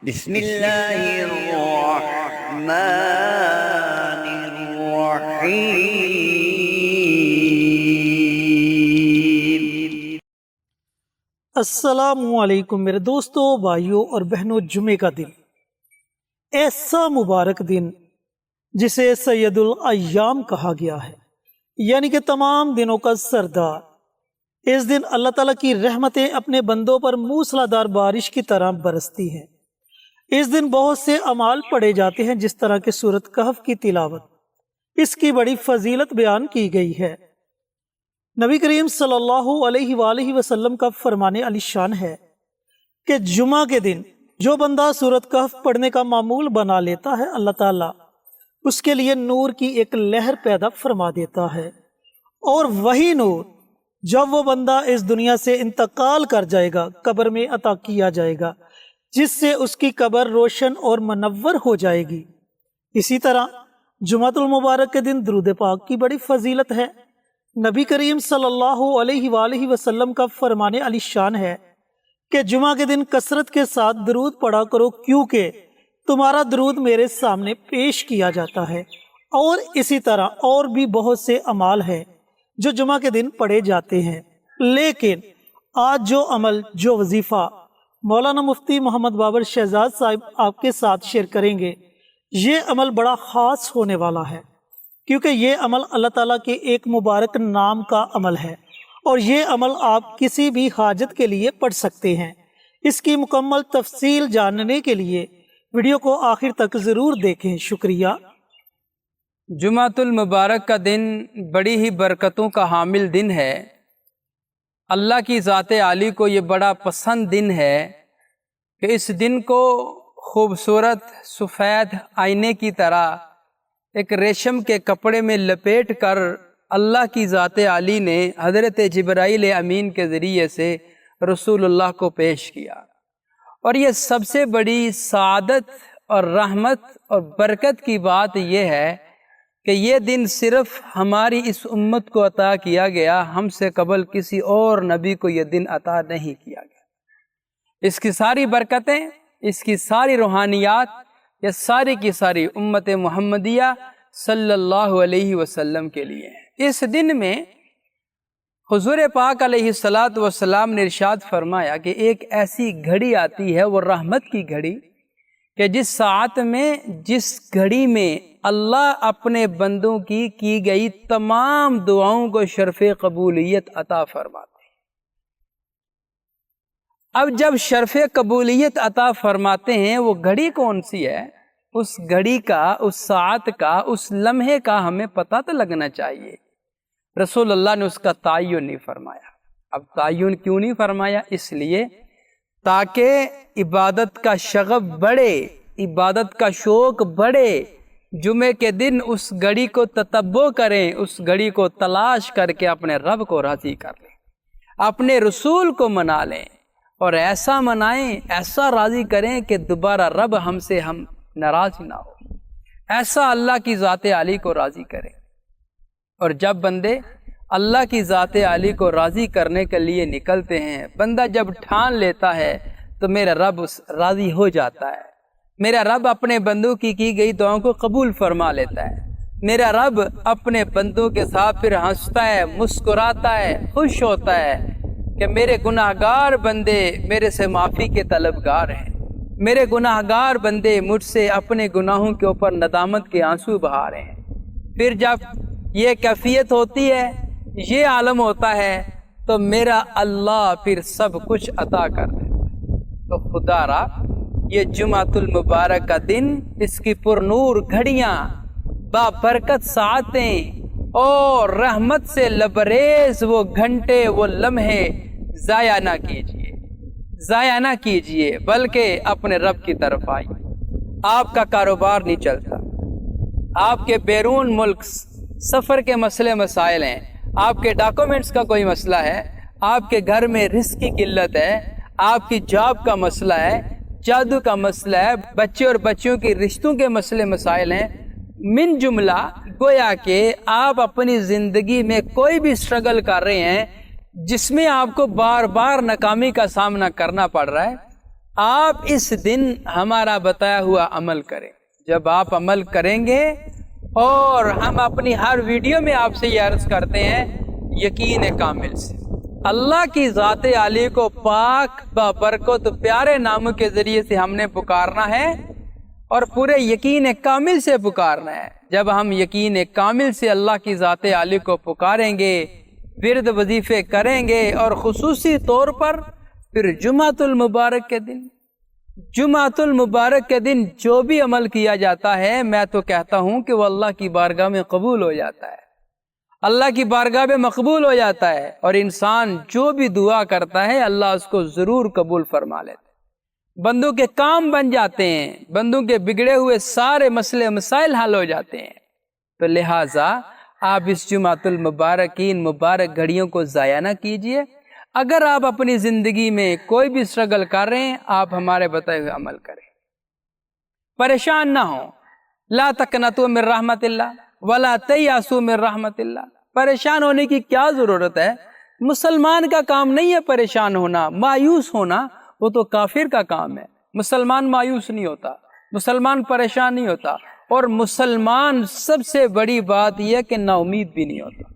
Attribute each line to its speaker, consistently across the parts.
Speaker 1: بسم اللہ الرحمن الرحیم۔
Speaker 2: السلام علیکم میرے دوستوں، بھائیوں اور بہنوں۔ جمعے کا دن، ایسا مبارک دن جسے سید الایام کہا گیا ہے، یعنی کہ تمام دنوں کا سردار۔ اس دن اللہ تعالیٰ کی رحمتیں اپنے بندوں پر موسلادھار بارش کی طرح برستی ہیں۔ اس دن بہت سے اعمال پڑھے جاتے ہیں، جس طرح کہ سورۃ کہف کی تلاوت۔ اس کی بڑی فضیلت بیان کی گئی ہے۔ نبی کریم صلی اللہ علیہ وآلہ وسلم کا فرمان علی شان ہے کہ جمعہ کے دن جو بندہ سورۃ کہف پڑھنے کا معمول بنا لیتا ہے، اللہ تعالیٰ اس کے لیے نور کی ایک لہر پیدا فرما دیتا ہے، اور وہی نور جب وہ بندہ اس دنیا سے انتقال کر جائے گا، قبر میں عطا کیا جائے گا، جس سے اس کی قبر روشن اور منور ہو جائے گی۔ اسی طرح جمعۃ المبارک کے دن درود پاک کی بڑی فضیلت ہے۔ نبی کریم صلی اللہ علیہ وآلہ وسلم کا فرمان علی شان ہے کہ جمعہ کے دن کثرت کے ساتھ درود پڑھا کرو، کیونکہ تمہارا درود میرے سامنے پیش کیا جاتا ہے۔ اور اسی طرح اور بھی بہت سے اعمال ہیں جو جمعہ کے دن پڑھے جاتے ہیں، لیکن آج جو عمل، جو وظیفہ مولانا مفتی محمد بابر شہزاد صاحب آپ کے ساتھ شیئر کریں گے، یہ عمل بڑا خاص ہونے والا ہے، کیونکہ یہ عمل اللہ تعالیٰ کے ایک مبارک نام کا عمل ہے، اور یہ عمل آپ کسی بھی حاجت کے لیے پڑھ سکتے ہیں۔ اس کی مکمل تفصیل جاننے کے لیے ویڈیو کو آخر تک ضرور دیکھیں۔ شکریہ۔
Speaker 3: جمعۃ المبارک کا دن بڑی ہی برکتوں کا حامل دن ہے۔ اللہ کی ذات عالی کو یہ بڑا پسند دن ہے کہ اس دن کو خوبصورت سفید آئینے کی طرح ایک ریشم کے کپڑے میں لپیٹ کر اللہ کی ذات عالی نے حضرت جبرائیل امین کے ذریعے سے رسول اللہ کو پیش کیا، اور یہ سب سے بڑی سعادت اور رحمت اور برکت کی بات یہ ہے کہ یہ دن صرف ہماری اس امت کو عطا کیا گیا، ہم سے قبل کسی اور نبی کو یہ دن عطا نہیں کیا گیا۔ اس کی ساری برکتیں، اس کی ساری روحانیات، یہ ساری کی ساری امت محمدیہ صلی اللہ علیہ وسلم کے لیے ہیں۔ اس دن میں حضور پاک علیہ السلام نے ارشاد فرمایا کہ ایک ایسی گھڑی آتی ہے، وہ رحمت کی گھڑی، کہ جس ساعت میں، جس گھڑی میں اللہ اپنے بندوں کی گئی تمام دعاؤں کو شرف قبولیت عطا فرماتے ہیں۔ اب جب شرف قبولیت عطا فرماتے ہیں، وہ گھڑی کون سی ہے؟ اس گھڑی کا، اس ساعت کا، اس لمحے کا ہمیں پتہ تو لگنا چاہیے۔ رسول اللہ نے اس کا تعین نہیں فرمایا۔ اب تعین کیوں نہیں فرمایا؟ اس لیے تاکہ عبادت کا شغف بڑھے، عبادت کا شوق بڑھے، جمعے کے دن اس گھڑی کو تتبع کریں، اس گھڑی کو تلاش کر کے اپنے رب کو راضی کر لیں، اپنے رسول کو منا لیں، اور ایسا منائیں، ایسا راضی کریں کہ دوبارہ رب ہم سے ناراض نہ ہو، ایسا اللہ کی ذات عالی کو راضی کریں۔ اور جب بندے اللہ کی ذات عالی کو راضی کرنے کے لیے نکلتے ہیں، بندہ جب ٹھان لیتا ہے تو میرا رب راضی ہو جاتا ہے، میرا رب اپنے بندوں کی گئی دعاؤں کو قبول فرما لیتا ہے، میرا رب اپنے بندوں کے ساتھ پھر ہنستا ہے، مسکراتا ہے، خوش ہوتا ہے کہ میرے گناہ گار بندے میرے سے معافی کے طلبگار ہیں، میرے گناہ گار بندے مجھ سے اپنے گناہوں کے اوپر ندامت کے آنسو بہا رہے ہیں۔ پھر جب یہ کیفیت ہوتی ہے، یہ عالم ہوتا ہے، تو میرا اللہ پھر سب کچھ عطا کر دیتا ہے۔ تو خدا را یہ جمعۃ المبارک کا دن، اس کی پرنور گھڑیاں، بابرکت ساعتیں اور رحمت سے لبریز وہ گھنٹے، وہ لمحے ضائع نہ کیجیے، ضائع نہ کیجیے، بلکہ اپنے رب کی طرف آئیے۔ آپ کا کاروبار نہیں چلتا، آپ کے بیرون ملک سفر کے مسئلے مسائل ہیں، آپ کے ڈاکومنٹس کا کوئی مسئلہ ہے، آپ کے گھر میں رزق کی قلت ہے، آپ کی جاب کا مسئلہ ہے، جادو کا مسئلہ ہے، بچے اور بچیوں کے رشتوں کے مسئلے مسائل ہیں، من جملہ گویا کہ آپ اپنی زندگی میں کوئی بھی سٹرگل کر رہے ہیں جس میں آپ کو بار بار ناکامی کا سامنا کرنا پڑ رہا ہے، آپ اس دن ہمارا بتایا ہوا عمل کریں۔ جب آپ عمل کریں گے، اور ہم اپنی ہر ویڈیو میں آپ سے یہ عرض کرتے ہیں یقین کامل سے اللہ کی ذات عالی کو پاک بابرکت پیارے ناموں کے ذریعے سے ہم نے پکارنا ہے، اور پورے یقین کامل سے پکارنا ہے۔ جب ہم یقین کامل سے اللہ کی ذات عالی کو پکاریں گے، ورد وظیفے کریں گے، اور خصوصی طور پر پھر جمعۃ المبارک کے دن، جمعۃ المبارک کے دن جو بھی عمل کیا جاتا ہے، میں تو کہتا ہوں کہ وہ اللہ کی بارگاہ میں قبول ہو جاتا ہے، اللہ کی بارگاہ میں مقبول ہو جاتا ہے، اور انسان جو بھی دعا کرتا ہے اللہ اس کو ضرور قبول فرما لیتا ہے۔ بندوں کے کام بن جاتے ہیں، بندوں کے بگڑے ہوئے سارے مسئلے مسائل حل ہو جاتے ہیں۔ تو لہٰذا آپ اس جمعۃ المبارک کی ان مبارک گھڑیوں کو ضائع نہ کیجیے۔ اگر آپ اپنی زندگی میں کوئی بھی اسٹرگل کر رہے ہیں، آپ ہمارے بتائے ہوئے عمل کریں، پریشان نہ ہوں۔ لا تقنطوا من رحمت اللہ ولا تیأسوا من رحمت اللہ۔ پریشان ہونے کی کیا ضرورت ہے؟ مسلمان کا کام نہیں ہے پریشان ہونا، مایوس ہونا وہ تو کافر کا کام ہے۔ مسلمان مایوس نہیں ہوتا، مسلمان پریشان نہیں ہوتا، اور مسلمان سب سے بڑی بات یہ ہے کہ نا امید بھی نہیں ہوتا۔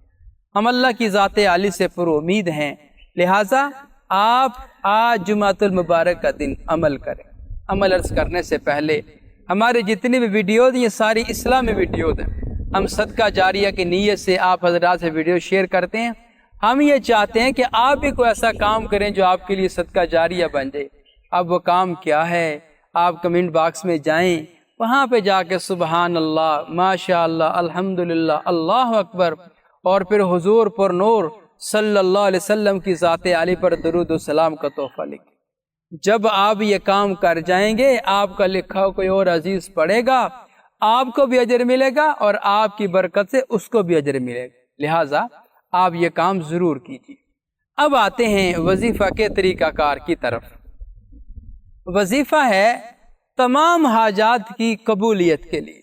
Speaker 3: ہم اللہ کی ذات عالی سے پر امید ہیں، لہٰذا آپ آج جمعۃ المبارک کا دن عمل کریں۔ عمل عرض کرنے سے پہلے ہماری جتنی بھی ویڈیوز یہ ساری اسلامی ویڈیوز ہیں۔ ہم صدقہ جاریہ کی نیت سے آپ حضرات سے ویڈیو شیئر کرتے ہیں۔ ہم یہ چاہتے ہیں کہ آپ بھی کوئی ایسا کام کریں جو آپ کے لیے صدقہ جاریہ بن جائے۔ اب وہ کام کیا ہے؟ آپ کمنٹ باکس میں جائیں، وہاں پہ جا کے سبحان اللہ، ماشاء اللہ، الحمدللہ، اللہ اکبر، اور پھر حضور پر نور صلی اللہ علیہ وسلم کی ذات عالی پر درود و سلام کا تحفہ لکھیں۔ جب آپ یہ کام کر جائیں گے، آپ کا لکھا کوئی اور عزیز پڑھے گا، آپ کو بھی اجر ملے گا، اور آپ کی برکت سے اس کو بھی اجر ملے گا۔ لہٰذا آپ یہ کام ضرور کیجیے۔ اب آتے ہیں وظیفہ کے طریقہ کار کی طرف۔ وظیفہ ہے تمام حاجات کی قبولیت کے لیے۔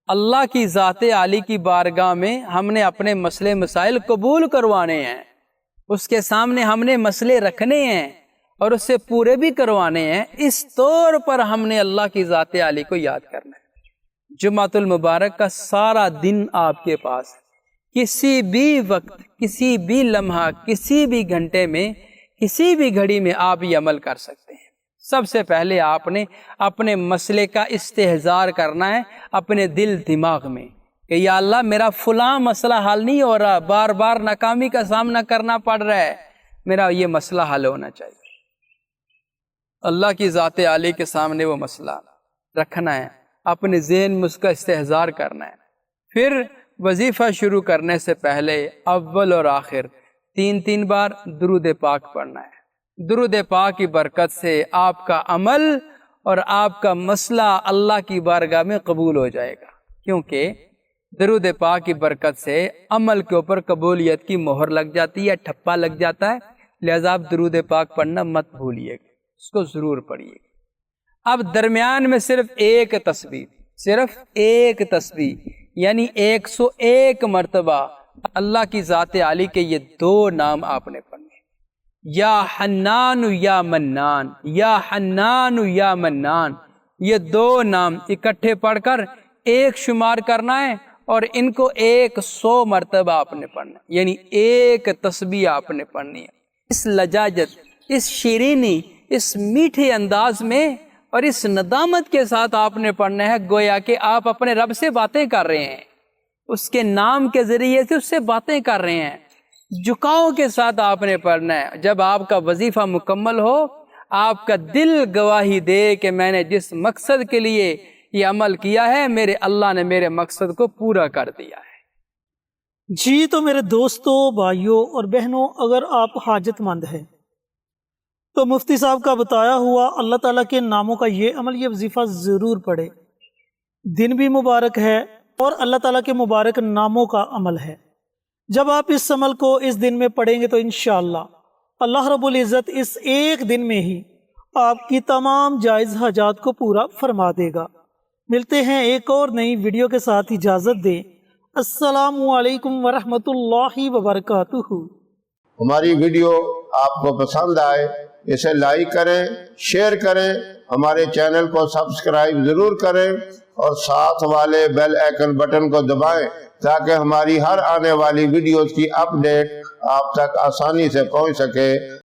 Speaker 3: اللہ کی ذات عالی کی بارگاہ میں ہم نے اپنے مسئلے مسائل قبول کروانے ہیں، اس کے سامنے ہم نے مسئلے رکھنے ہیں اور اس سے پورے بھی کروانے ہیں۔ اس طور پر ہم نے اللہ کی ذات عالی کو یاد کرنا ہے۔ جمعۃ المبارک کا سارا دن آپ کے پاس ہے، کسی بھی وقت، کسی بھی لمحہ، کسی بھی گھنٹے میں، کسی بھی گھڑی میں آپ یہ عمل کر سکتے ہیں۔ سب سے پہلے آپ نے اپنے مسئلے کا استحضار کرنا ہے اپنے دل دماغ میں کہ یا اللہ میرا فلاں مسئلہ حل نہیں ہو رہا، بار بار ناکامی کا سامنا کرنا پڑ رہا ہے، میرا یہ مسئلہ حل ہونا چاہیے۔ اللہ کی ذات عالی کے سامنے وہ مسئلہ رکھنا ہے، اپنے ذہن میں اس کا استحضار کرنا ہے۔ پھر وظیفہ شروع کرنے سے پہلے اول اور آخر 3 بار درود پاک پڑھنا ہے۔ درود پاک کی برکت سے آپ کا عمل اور آپ کا مسئلہ اللہ کی بارگاہ میں قبول ہو جائے گا، کیونکہ درود پاک کی برکت سے عمل کے اوپر قبولیت کی مہر لگ جاتی ہے، ٹھپا لگ جاتا ہے۔ لہذا آپ درود پاک پڑھنا مت بھولیے گا، اس کو ضرور پڑھیے گا۔ اب درمیان میں صرف ایک تسبیح یعنی 101 مرتبہ اللہ کی ذات عالی کے یہ 2 نام آپ نے پڑھنے، یا حنان یا منان، یا حنان یا منان، یہ 2 نام اکٹھے پڑھ کر 1 شمار کرنا ہے، اور ان کو 100 مرتبہ آپ نے پڑھنا ہے، یعنی 1 تسبیح آپ نے پڑھنی ہے۔ اس لجاجت، اس شیرینی، اس میٹھے انداز میں اور اس ندامت کے ساتھ آپ نے پڑھنا ہے، گویا کہ آپ اپنے رب سے باتیں کر رہے ہیں، اس کے نام کے ذریعے سے اس سے باتیں کر رہے ہیں۔ جھکاؤ کے ساتھ آپ نے پڑھنا ہے۔ جب آپ کا وظیفہ مکمل ہو، آپ کا دل گواہی دے کہ میں نے جس مقصد کے لیے یہ عمل کیا ہے، میرے اللہ نے میرے مقصد کو پورا کر دیا ہے۔
Speaker 2: جی تو میرے دوستوں، بھائیوں اور بہنوں، اگر آپ حاجت مند ہیں تو مفتی صاحب کا بتایا ہوا اللہ تعالیٰ کے ناموں کا یہ عمل، یہ وظیفہ ضرور پڑھے۔ دن بھی مبارک ہے اور اللہ تعالیٰ کے مبارک ناموں کا عمل ہے۔ جب آپ اس عمل کو اس دن میں پڑھیں گے تو انشاءاللہ اللہ رب العزت اس ایک دن میں ہی آپ کی تمام جائز حاجات کو پورا فرما دے گا۔ ملتے ہیں ایک اور نئی ویڈیو کے ساتھ، اجازت دیں۔ السلام علیکم ورحمۃ اللہ وبرکاتہ۔
Speaker 4: ہماری ویڈیو آپ کو پسند آئے اسے لائک کریں، شیئر کریں، ہمارے چینل کو سبسکرائب ضرور کریں اور ساتھ والے بیل آئیکن بٹن کو دبائیں تاکہ ہماری ہر آنے والی ویڈیوز کی اپڈیٹ آپ تک آسانی سے پہنچ سکے۔